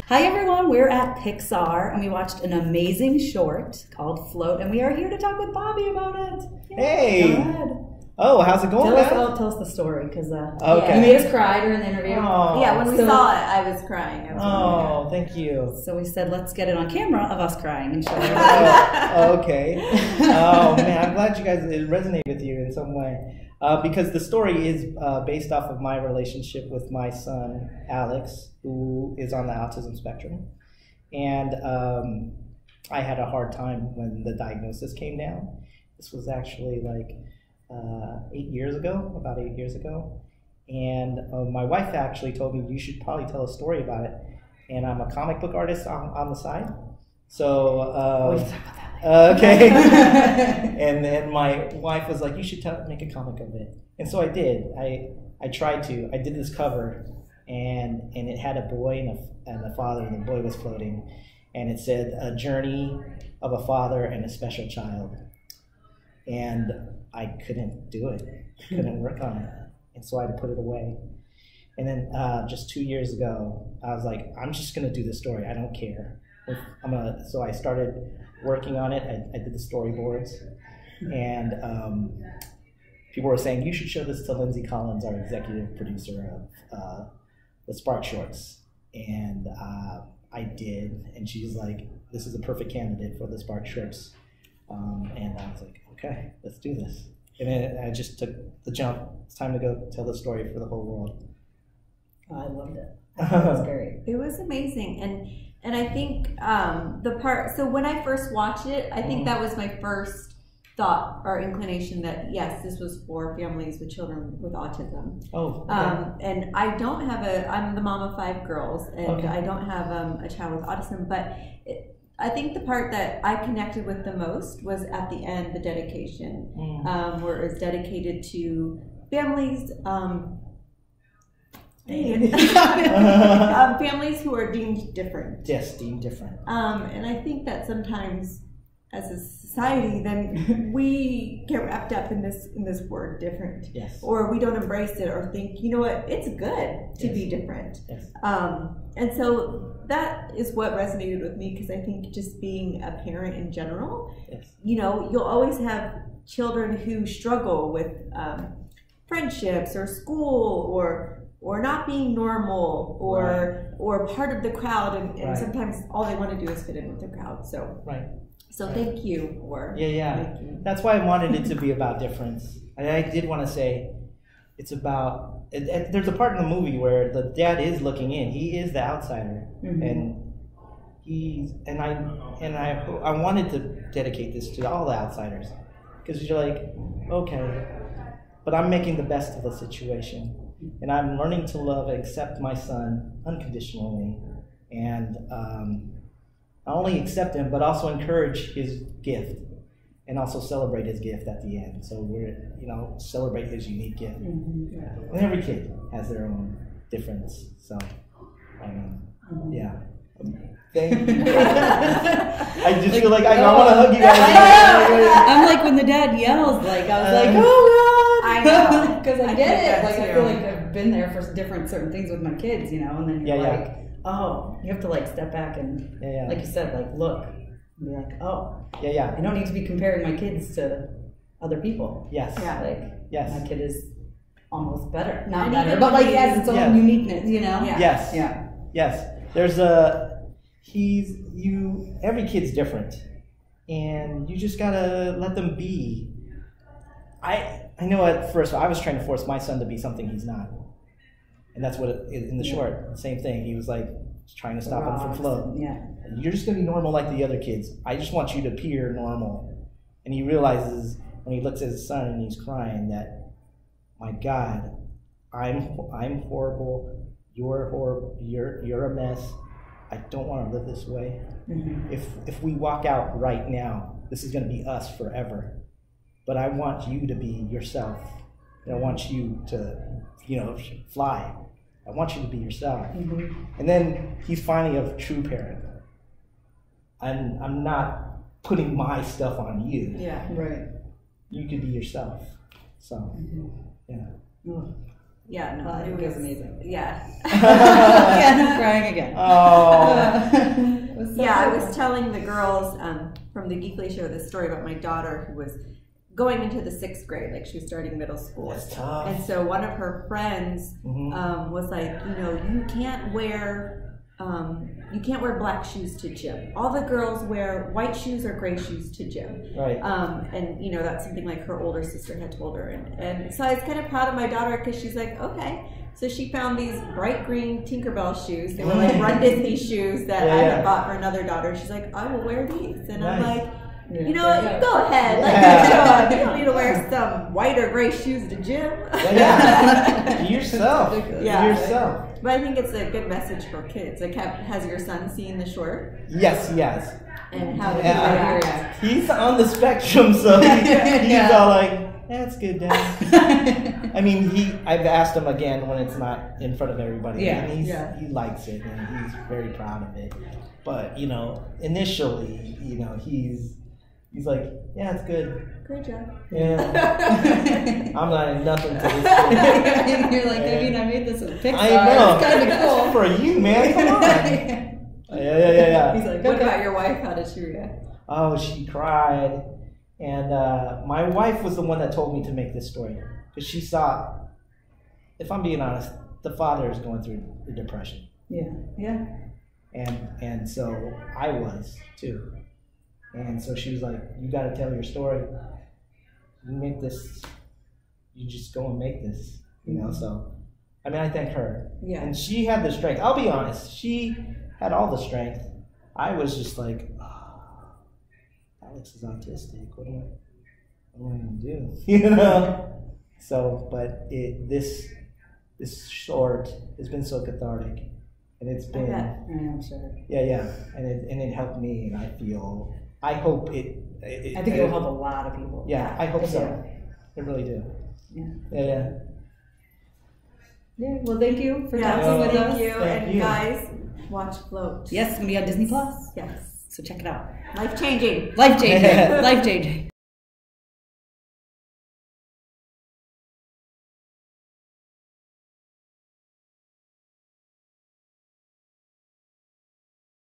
Hi everyone, we're at Pixar and we watched an amazing short called Float and we are here to talk with Bobby about it. Yeah, hey! Go ahead. Oh, how's it going, Tell us the story because okay. You made us cry during the interview. Oh, yeah, when we saw it, I was crying. Thank you. So we said, let's get it on camera of us crying and show it. Okay. Oh man, I'm glad you guys, it resonated with you in some way. Because the story is based off of my relationship with my son, Alex, who is on the autism spectrum. And I had a hard time when the diagnosis came down. This was actually like about 8 years ago. And my wife actually told me, you should probably tell a story about it. And I'm a comic book artist on the side. So, we'll talk about that later. okay. And then my wife was like, you should make a comic of it. And so I did. I tried to. I did this cover, and it had a boy and a father, and the boy was floating. And it said, a journey of a father and a special child. And I couldn't do it. Couldn't work on it. And so I had to put it away. And then just 2 years ago, I was like, I'm just going to do the story. I don't care. So I started working on it. I did the storyboards. And people were saying, you should show this to Lindsay Collins, our executive producer of the Spark Shorts. And I did. And she's like, this is a perfect candidate for the Spark Shorts. And I was like, okay, let's do this. And then I just took the jump. It's time to go tell the story for the whole world. I loved it. It was great. It was amazing. And I think so when I first watched it, I think that was my first thought or inclination that yes, this was for families with children with autism. Oh, okay. And I don't have I'm the mom of 5 girls, and okay. I don't have a child with autism, but I think the part that I connected with the most was at the end, the dedication, where it was dedicated to families, families who are deemed different. Yes, deemed different. And I think that sometimes, as a society, then we get wrapped up in this word different. Yes. Or we don't embrace it, or think, you know what, it's good to be different. Yes. And so that is what resonated with me, because I think just being a parent in general, you know, you'll always have children who struggle with friendships or school or not being normal or part of the crowd, and sometimes all they want to do is fit in with the crowd. So So thank you for making... That's why I wanted it to be about difference. And I did want to say it's about. There's a part in the movie where the dad is looking in. He is the outsider, and I wanted to dedicate this to all the outsiders, because you're like, okay, but I'm making the best of the situation, and I'm learning to love and accept my son unconditionally, and not only accept him, but also encourage his gift, and also celebrate his gift at the end. So we're, celebrate his unique gift. And every kid has their own difference. So, yeah. Thank you. I just feel like I want to hug you guys. I'm like when the dad yells, I was like, oh God. I know. Because I get it. I feel like I've been there for certain things with my kids, and then you're like, oh, you have to step back and, like you said, look and be like, oh, I don't need to be comparing my kids to other people. Yes. My kid is almost better, not better, but has its own uniqueness, Yes. Yeah. Yes. There's every kid's different, and you just gotta let them be. I know at first I was trying to force my son to be something he's not. And that's what in the short, same thing. He was trying to stop him from flow. Yeah. You're just going to be normal like the other kids. I just want you to appear normal. And he realizes when he looks at his son and he's crying that, my God, I'm horrible. You're horrible. You're a mess. I don't want to live this way. If we walk out right now, this is going to be us forever. But I want you to be yourself. And I want you to, fly. I want you to be yourself. And then he's finally a true parent. I'm not putting my stuff on you. Yeah. Right. You can be yourself. So, yeah. Yeah, no, it was amazing. Yeah. Again, I'm crying again. Oh. So I was telling the girls from the Geekly show this story about my daughter who was going into the 6th grade, like she was starting middle school. That's tough. And so one of her friends was like, you can't wear black shoes to gym. All the girls wear white shoes or gray shoes to gym. Right. And that's something like her older sister had told her. And so I was kind of proud of my daughter because she's like, okay. So she found these bright green Tinkerbell shoes. They were like Run Disney shoes that I had bought for another daughter. She's like, I will wear these. And I'm like, you know what? You go ahead. Like, you don't need to wear some white or gray shoes to gym. Yourself. Yourself. But I think it's a good message for kids. Like, has your son seen the short? Yes. And how did he react? He's on the spectrum, so he's all like, that's good, Dad. I mean, I've asked him again when it's not in front of everybody. Yeah. And he likes it, and he's very proud of it. But, initially, he's like, yeah, it's good. Great job. Yeah. I'm not in nothing to this kid. You're like, I made this with Pixar. I know. It's kind of cool. For you, man. Come on. Yeah. He's like, what about your wife? How did she react? Oh, she cried. And my wife was the one that told me to make this story. Because she saw, if I'm being honest, the father is going through a depression. Yeah. And so I was, too. And so she was like, you got to tell your story. You make this, you just go and make this, so. I mean, I thank her. Yeah. And she had the strength. I'll be honest. She had all the strength. I was just like, Alex is autistic. What am I going to do? So, but this short has been so cathartic. And it's been. I'm sure. Yeah. And it helped me, and I hope it I think it'll help a lot of people. Yeah, I hope so. I really do. Yeah. Well, thank you for talking with us. Thank you. Guys, watch Float. Yes, it's going to be on Disney Plus. Yes. So check it out. Life-changing. Life-changing.